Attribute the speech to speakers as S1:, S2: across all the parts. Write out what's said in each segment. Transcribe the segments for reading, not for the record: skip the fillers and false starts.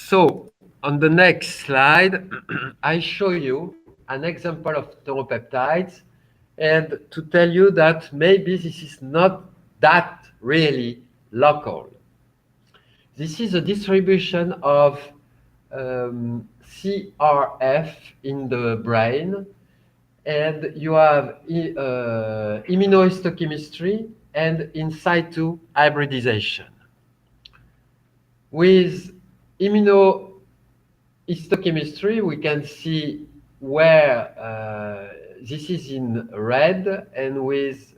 S1: So on the next slide, I show you an example of neuropeptides and to tell you that maybe this is not that really local. This is a distribution of CRF in the brain, and you have immunohistochemistry and in situ hybridization. With immunohistochemistry, we can see where this is in red, and with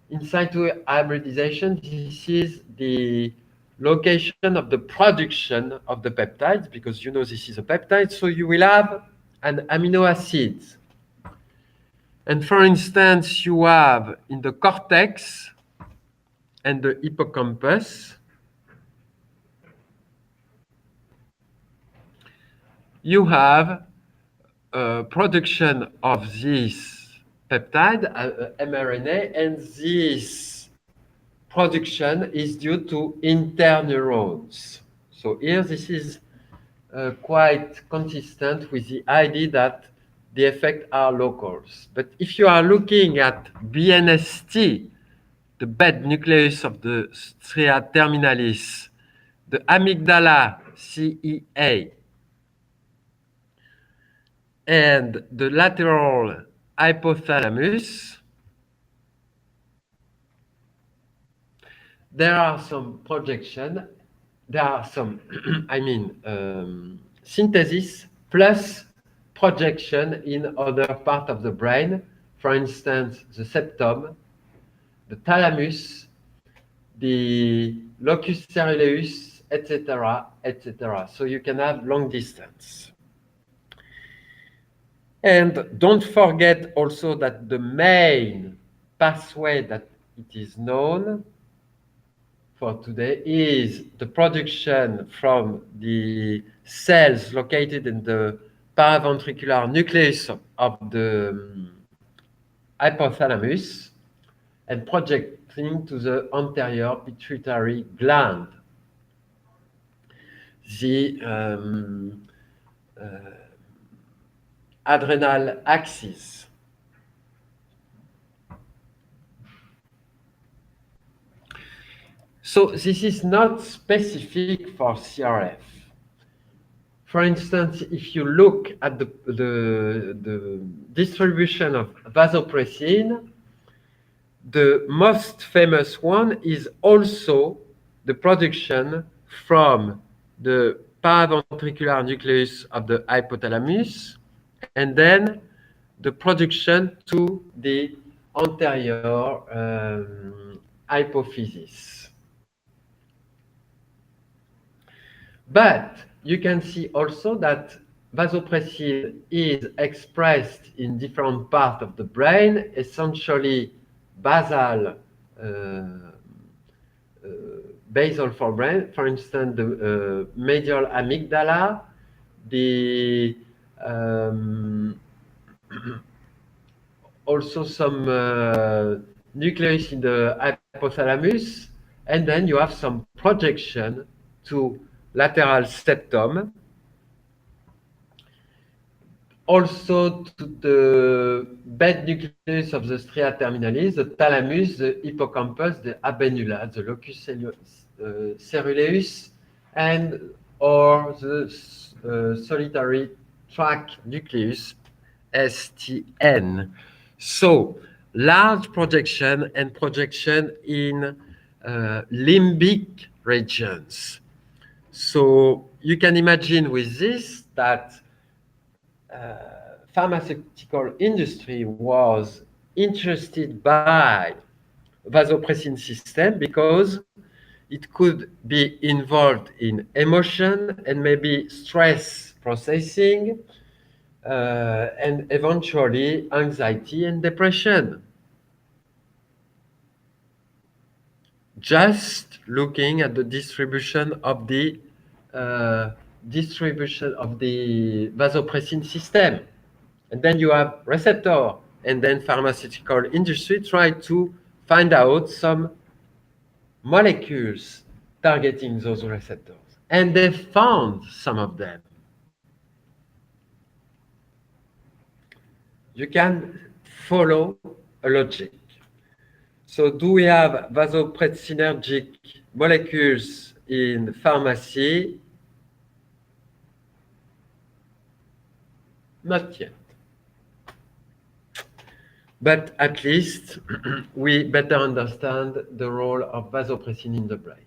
S1: in situ hybridization, this is the location of the production of the peptides, because you know this is a peptide, so you will have an amino acid. And for instance, you have in the cortex and the hippocampus, you have production of this peptide, mRNA, and this production is due to interneurons. So here this is quite consistent with the idea that the effects are locals. But if you are looking at BNST, the bed nucleus of the stria terminalis, the amygdala CEA, and the lateral hypothalamus, there are some projection, there are some, synthesis plus projection in other part of the brain. For instance, the septum, the thalamus, the locus ceruleus, etc., etc. So you can have long distance. And don't forget also that the main pathway that it is known for today is the production from the cells located in the paraventricular nucleus of the hypothalamus and projecting to the anterior pituitary gland. The adrenal axis. So this is not specific for CRF. For instance, if you look at the distribution of vasopressin, the most famous one is also the production from the paraventricular nucleus of the hypothalamus, and then the production to the anterior hypophysis. But you can see also that vasopressin is expressed in different parts of the brain, essentially basal forebrain, for instance, the medial amygdala, the also some nucleus in the hypothalamus, and then you have some projection to lateral septum, also to the bed nucleus of the stria terminalis, the thalamus, the hippocampus, the habenula, the locus ceruleus, and or the solitary tract nucleus, STN. So large projection and projection in limbic regions. So you can imagine with this that pharmaceutical industry was interested by vasopressin system because it could be involved in emotion and maybe stress processing, and eventually anxiety and depression. Just looking at the distribution of the vasopressin system. And then you have receptor, and then pharmaceutical industry try to find out some molecules targeting those receptors. and they found some of them. You can follow a logic. So do we have vasopressinergic molecules in pharmacy? Not yet. But at least we better understand the role of vasopressin in the brain.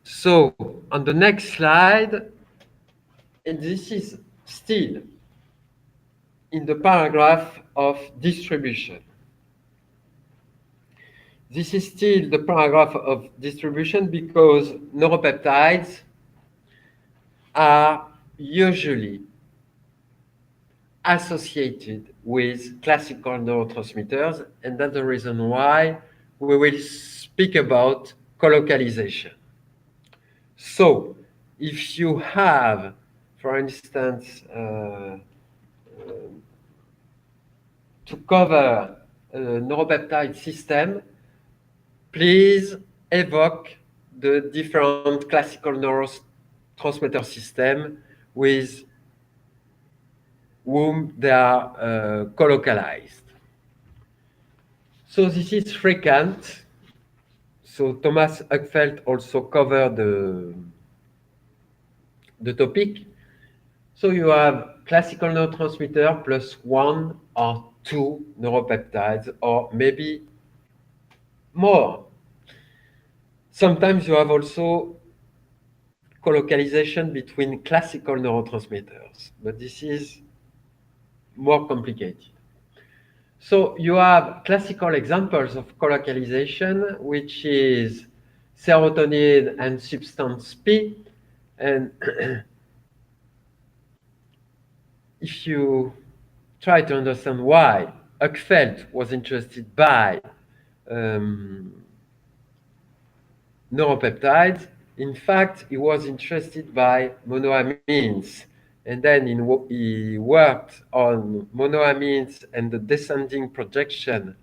S1: So on the next slide, and this is still in the paragraph of distribution. This is still the paragraph of distribution because neuropeptides are usually associated with classical neurotransmitters, and that's the reason why we will speak about colocalization. So, if you have, for instance, to cover a neuropeptide system, please evoke the different classical neurotransmitter system with whom they are colocalized. So this is frequent. So Thomas Uckfeldt also covered the topic. So you have classical neurotransmitter plus one or two neuropeptides, or maybe more. Sometimes you have also colocalization between classical neurotransmitters, but this is more complicated. So you have classical examples of colocalization, which is serotonin and substance P. And if you try to understand why Uckfeldt was interested by neuropeptides, in fact, he was interested by monoamines. And then he worked on monoamines and the descending projection,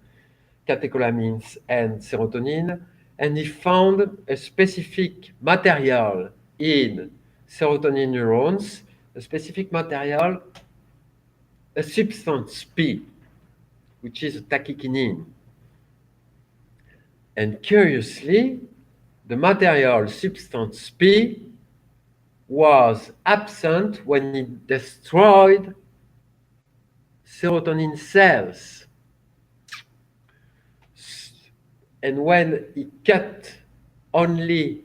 S1: catecholamines and serotonin, and he found a specific material in serotonin neurons, a specific material, a substance P, which is a tachykinin. And curiously, the material substance P was absent when it destroyed serotonin cells. And when it cut only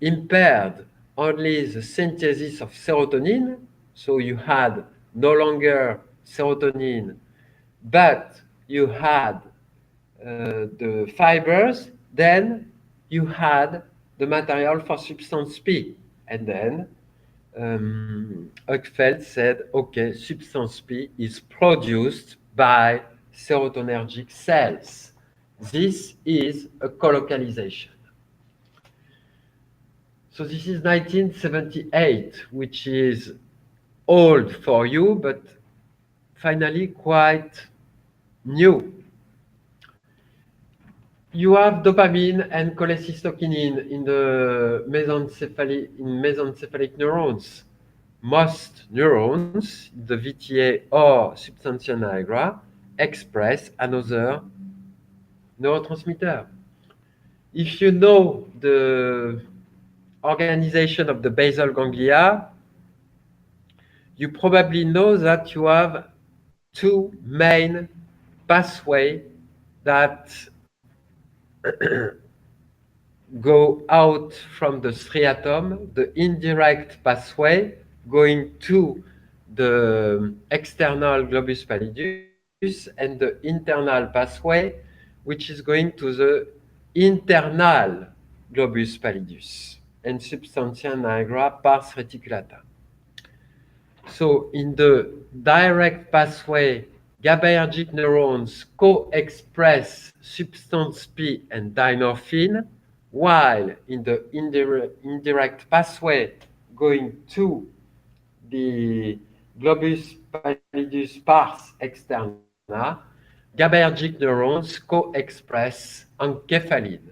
S1: impaired only the synthesis of serotonin, so you had no longer serotonin, but you had the fibers, then you had the material for substance P. And then Uckfeldt said, okay, substance P is produced by serotonergic cells. This is a colocalization. So this is 1978, which is old for you, but finally quite new. You have dopamine and cholecystokinin in the mesencephalic neurons. Most neurons, the VTA or substantia nigra, express another neurotransmitter. If you know the organization of the basal ganglia, you probably know that you have two main pathways that go out from the striatum, the indirect pathway going to the external globus pallidus, and the internal pathway, which is going to the internal globus pallidus and substantia nigra pars reticulata. So in the direct pathway, GABAergic neurons co-express substance P and dynorphin, while in the indirect pathway going to the globus pallidus pars externa, GABAergic neurons co-express enkephalin.